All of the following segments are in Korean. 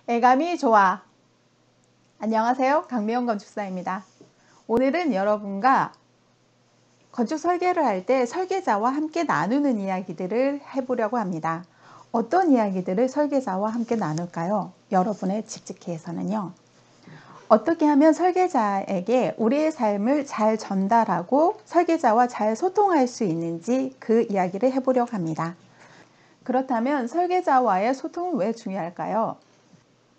애감이 좋아. 안녕하세요. 강미영 건축사입니다. 오늘은 여러분과 건축 설계를 할 때 설계자와 함께 나누는 이야기들을 해보려고 합니다. 어떤 이야기들을 설계자와 함께 나눌까요? 여러분의 직직회에서는요. 어떻게 하면 설계자에게 우리의 삶을 잘 전달하고 설계자와 잘 소통할 수 있는지 그 이야기를 해보려고 합니다. 그렇다면 설계자와의 소통은 왜 중요할까요?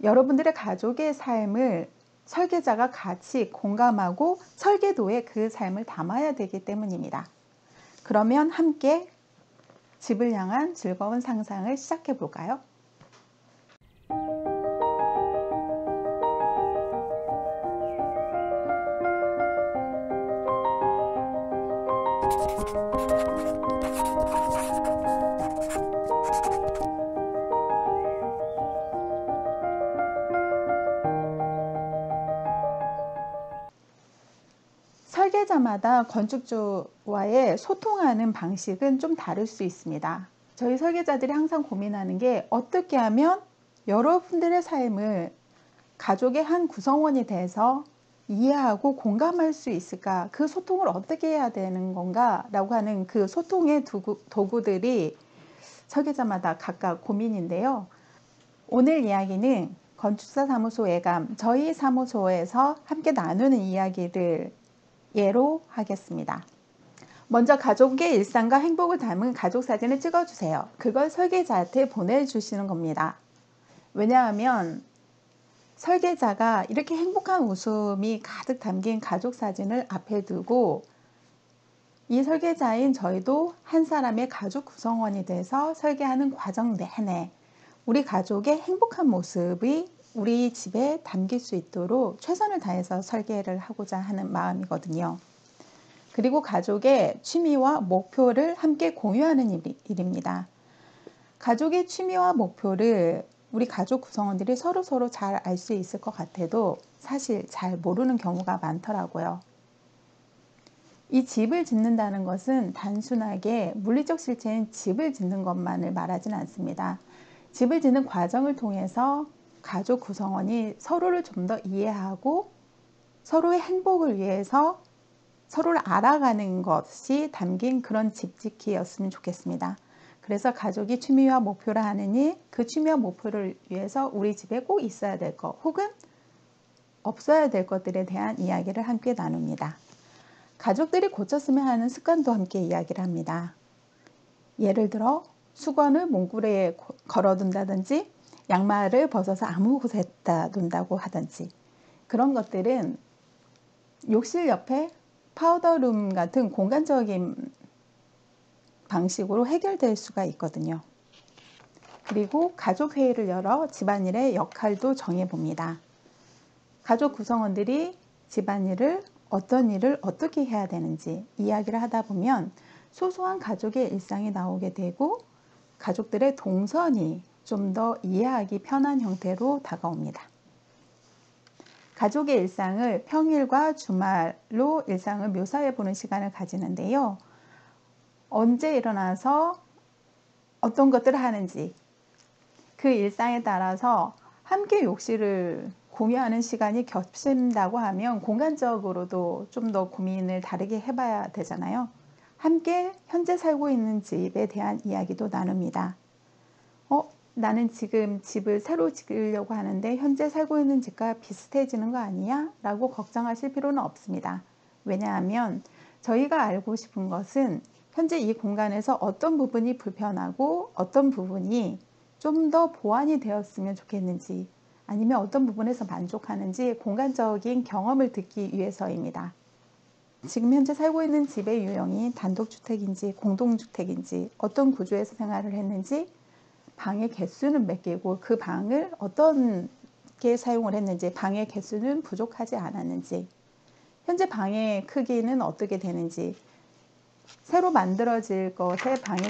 여러분들의 가족의 삶을 설계자가 같이 공감하고 설계도에 그 삶을 담아야 되기 때문입니다. 그러면 함께 집을 향한 즐거운 상상을 시작해 볼까요? 설계자마다 건축주와의 소통하는 방식은 좀 다를 수 있습니다. 저희 설계자들이 항상 고민하는 게 어떻게 하면 여러분들의 삶을 가족의 한 구성원이 돼서 이해하고 공감할 수 있을까? 그 소통을 어떻게 해야 되는 건가? 라고 하는 그 소통의 도구들이 설계자마다 각각 고민인데요. 오늘 이야기는 건축사 사무소 애감, 저희 사무소에서 함께 나누는 이야기를 예로 하겠습니다. 먼저 가족의 일상과 행복을 담은 가족 사진을 찍어주세요. 그걸 설계자한테 보내주시는 겁니다. 왜냐하면 설계자가 이렇게 행복한 웃음이 가득 담긴 가족 사진을 앞에 두고 이 설계자인 저희도 한 사람의 가족 구성원이 돼서 설계하는 과정 내내 우리 가족의 행복한 모습이 우리 집에 담길 수 있도록 최선을 다해서 설계를 하고자 하는 마음이거든요. 그리고 가족의 취미와 목표를 함께 공유하는 일입니다. 가족의 취미와 목표를 우리 가족 구성원들이 서로 잘 알 수 있을 것 같아도 사실 잘 모르는 경우가 많더라고요. 이 집을 짓는다는 것은 단순하게 물리적 실체인 집을 짓는 것만을 말하진 않습니다. 집을 짓는 과정을 통해서 가족 구성원이 서로를 좀 더 이해하고 서로의 행복을 위해서 서로를 알아가는 것이 담긴 그런 집 짓기였으면 좋겠습니다. 그래서 가족이 취미와 목표를 하느니 그 취미와 목표를 위해서 우리 집에 꼭 있어야 될 것 혹은 없어야 될 것들에 대한 이야기를 함께 나눕니다. 가족들이 고쳤으면 하는 습관도 함께 이야기를 합니다. 예를 들어 수건을 몽구레에 걸어둔다든지 양말을 벗어서 아무 곳에다 놓는다고 하든지 그런 것들은 욕실 옆에 파우더룸 같은 공간적인 방식으로 해결될 수가 있거든요. 그리고 가족회의를 열어 집안일의 역할도 정해봅니다. 가족 구성원들이 집안일을 어떤 일을 어떻게 해야 되는지 이야기를 하다 보면 소소한 가족의 일상이 나오게 되고 가족들의 동선이 좀 더 이해하기 편한 형태로 다가옵니다. 가족의 일상을 평일과 주말로 일상을 묘사해보는 시간을 가지는데요. 언제 일어나서 어떤 것들을 하는지 그 일상에 따라서 함께 욕실을 공유하는 시간이 겹친다고 하면 공간적으로도 좀 더 고민을 다르게 해봐야 되잖아요. 함께 현재 살고 있는 집에 대한 이야기도 나눕니다. 나는 지금 집을 새로 지으려고 하는데 현재 살고 있는 집과 비슷해지는 거 아니야? 라고 걱정하실 필요는 없습니다. 왜냐하면 저희가 알고 싶은 것은 현재 이 공간에서 어떤 부분이 불편하고 어떤 부분이 좀 더 보완이 되었으면 좋겠는지 아니면 어떤 부분에서 만족하는지 공간적인 경험을 듣기 위해서입니다. 지금 현재 살고 있는 집의 유형이 단독주택인지 공동주택인지 어떤 구조에서 생활을 했는지 방의 개수는 몇 개고 그 방을 어떤 게 사용을 했는지 방의 개수는 부족하지 않았는지 현재 방의 크기는 어떻게 되는지 새로 만들어질 것의 방의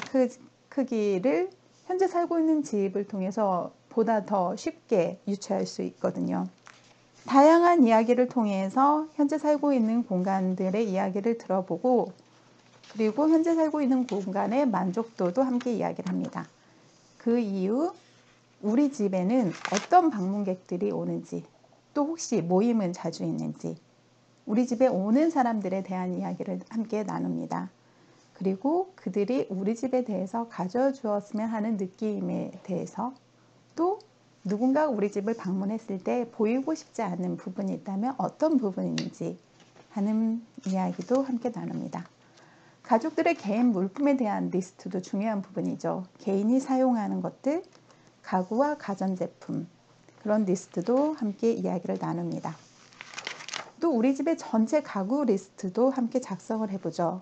크기를 현재 살고 있는 집을 통해서 보다 더 쉽게 유추할 수 있거든요. 다양한 이야기를 통해서 현재 살고 있는 공간들의 이야기를 들어보고 그리고 현재 살고 있는 공간의 만족도도 함께 이야기를 합니다. 그 이후 우리 집에는 어떤 방문객들이 오는지, 또 혹시 모임은 자주 있는지, 우리 집에 오는 사람들에 대한 이야기를 함께 나눕니다. 그리고 그들이 우리 집에 대해서 가져주었으면 하는 느낌에 대해서, 또 누군가 우리 집을 방문했을 때 보이고 싶지 않은 부분이 있다면 어떤 부분인지 하는 이야기도 함께 나눕니다. 가족들의 개인 물품에 대한 리스트도 중요한 부분이죠. 개인이 사용하는 것들, 가구와 가전제품, 그런 리스트도 함께 이야기를 나눕니다. 또 우리 집의 전체 가구 리스트도 함께 작성을 해보죠.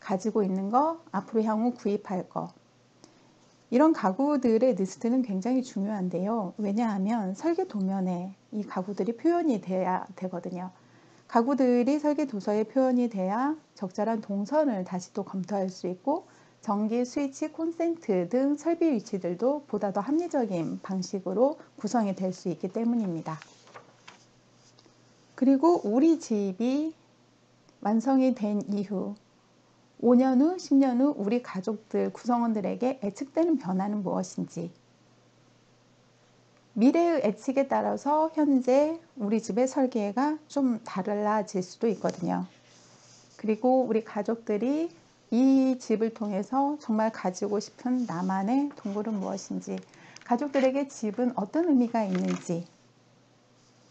가지고 있는 거, 앞으로 향후 구입할 거. 이런 가구들의 리스트는 굉장히 중요한데요. 왜냐하면 설계 도면에 이 가구들이 표현이 돼야 되거든요. 가구들이 설계 도서에 표현이 돼야 적절한 동선을 다시 또 검토할 수 있고, 전기, 스위치, 콘센트 등 설비 위치들도 보다 더 합리적인 방식으로 구성이 될 수 있기 때문입니다. 그리고 우리 집이 완성이 된 이후 5년 후, 10년 후 우리 가족들, 구성원들에게 예측되는 변화는 무엇인지, 미래의 예측에 따라서 현재 우리 집의 설계가 좀 달라질 수도 있거든요. 그리고 우리 가족들이 이 집을 통해서 정말 가지고 싶은 나만의 동굴은 무엇인지, 가족들에게 집은 어떤 의미가 있는지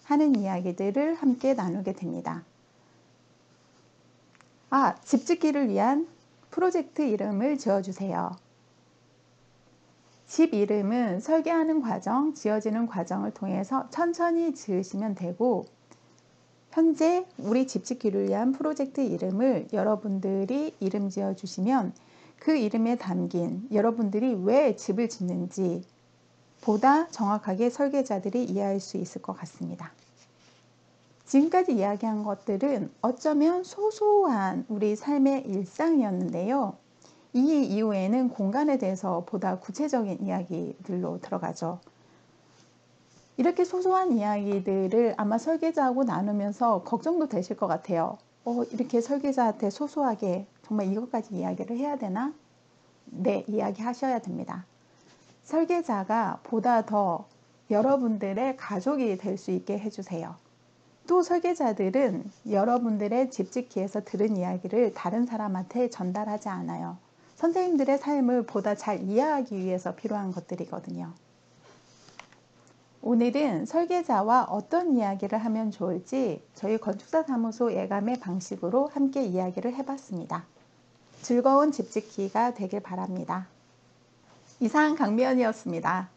하는 이야기들을 함께 나누게 됩니다. 집 짓기를 위한 프로젝트 이름을 지어주세요. 집 이름은 설계하는 과정, 지어지는 과정을 통해서 천천히 지으시면 되고, 현재 우리 집 짓기를 위한 프로젝트 이름을 여러분들이 이름 지어주시면 그 이름에 담긴 여러분들이 왜 집을 짓는지 보다 정확하게 설계자들이 이해할 수 있을 것 같습니다. 지금까지 이야기한 것들은 어쩌면 소소한 우리 삶의 일상이었는데요. 이 이후에는 공간에 대해서 보다 구체적인 이야기들로 들어가죠. 이렇게 소소한 이야기들을 아마 설계자하고 나누면서 걱정도 되실 것 같아요. 이렇게 설계자한테 소소하게 정말 이것까지 이야기를 해야 되나? 네, 이야기하셔야 됩니다. 설계자가 보다 더 여러분들의 가족이 될 수 있게 해주세요. 또 설계자들은 여러분들의 집 짓기에서 들은 이야기를 다른 사람한테 전달하지 않아요. 선생님들의 삶을 보다 잘 이해하기 위해서 필요한 것들이거든요. 오늘은 설계자와 어떤 이야기를 하면 좋을지 저희 건축사 사무소 예감의 방식으로 함께 이야기를 해봤습니다. 즐거운 집 짓기가 되길 바랍니다. 이상 강미연이었습니다.